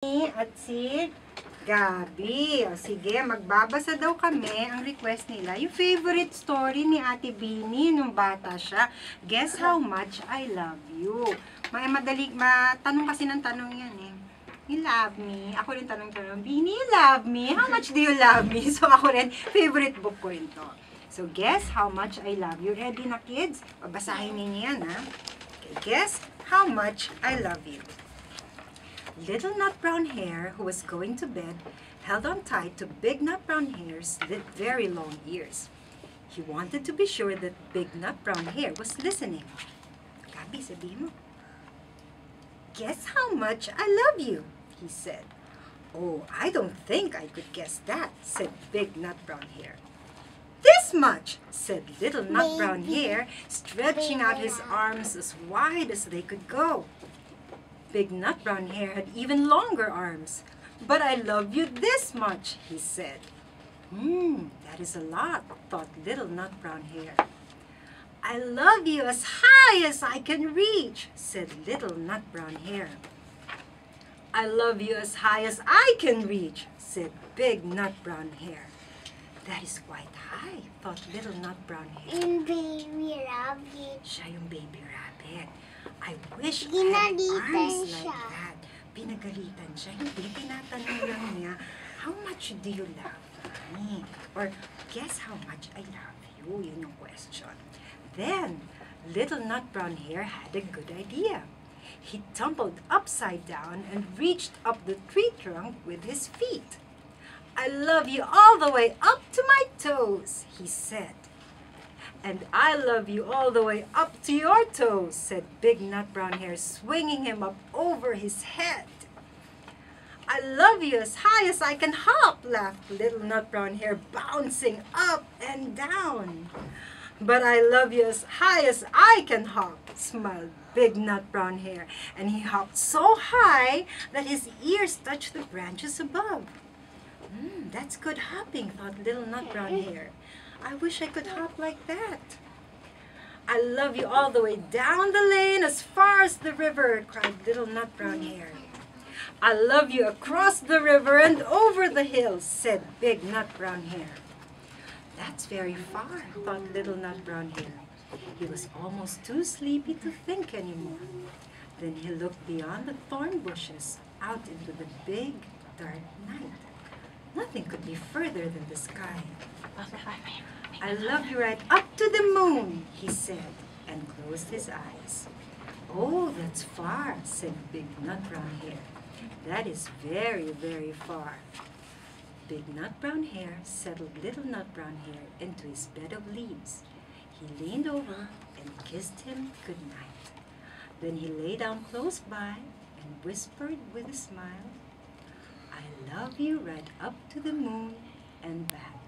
At si Gabi. O sige, magbabasa daw kami ang request nila. Yung favorite story ni Ate Binny nung bata siya. Guess how much I love you. Matanong kasi ng tanong yan eh. You love me. Ako rin tanong-tanong, Binny, you love me? How much do you love me? So ako rin, favorite book ko rin to. So guess how much I love you. Ready na kids? Babasahin ninyo yan ha. Okay, guess how much I love you. Little Nut Brown Hare, who was going to bed, held on tight to Big Nut Brown Hare's very long ears. He wanted to be sure that Big Nut Brown Hare was listening. Gabi, sabihin mo. Guess how much I love you, he said. Oh, I don't think I could guess that, said Big Nut Brown Hare. This much, said Little Nut Brown Hare, stretching out his arms as wide as they could go. Big Nut Brown Hare had even longer arms. But I love you this much, he said. That is a lot, thought Little Nut Brown Hare. I love you as high as I can reach, said Little Nut Brown Hare. I love you as high as I can reach, said Big Nut Brown Hare. That is quite high, thought Little Nut Brown Hare. Yung baby rabbit. Siya yung baby rabbit. I wish I had arms like that. Pinagalitan siya. Hindi, tinatanong lang niya, how much do you love me? Or, guess how much I love you? Yun yung question. Then, Little Nut Brown Hare had a good idea. He tumbled upside down and reached up the tree trunk with his feet. I love you all the way up to my toes, he said. And I love you all the way up to your toes, said Big Nut Brown Hare, swinging him up over his head. I love you as high as I can hop, laughed Little Nut Brown Hare, bouncing up and down. But I love you as high as I can hop, smiled Big Nut Brown Hare, and he hopped so high that his ears touched the branches above. That's good hopping, thought Little Nut Brown Hare. I wish I could hop like that. I love you all the way down the lane as far as the river, cried Little Nut Brown Hare. I love you across the river and over the hills, said Big Nut Brown Hare. That's very far, thought Little Nut Brown Hare. He was almost too sleepy to think anymore. Then he looked beyond the thorn bushes, out into the big, dark night. Nothing could be further than the sky. I love you right up to the moon, he said, and closed his eyes. Oh, that's far, said Big Nut Brown Hare. That is very, very far. Big Nut Brown Hare settled Little Nut Brown Hare into his bed of leaves. He leaned over and kissed him good night. Then he lay down close by and whispered with a smile, I love you right up to the moon and back.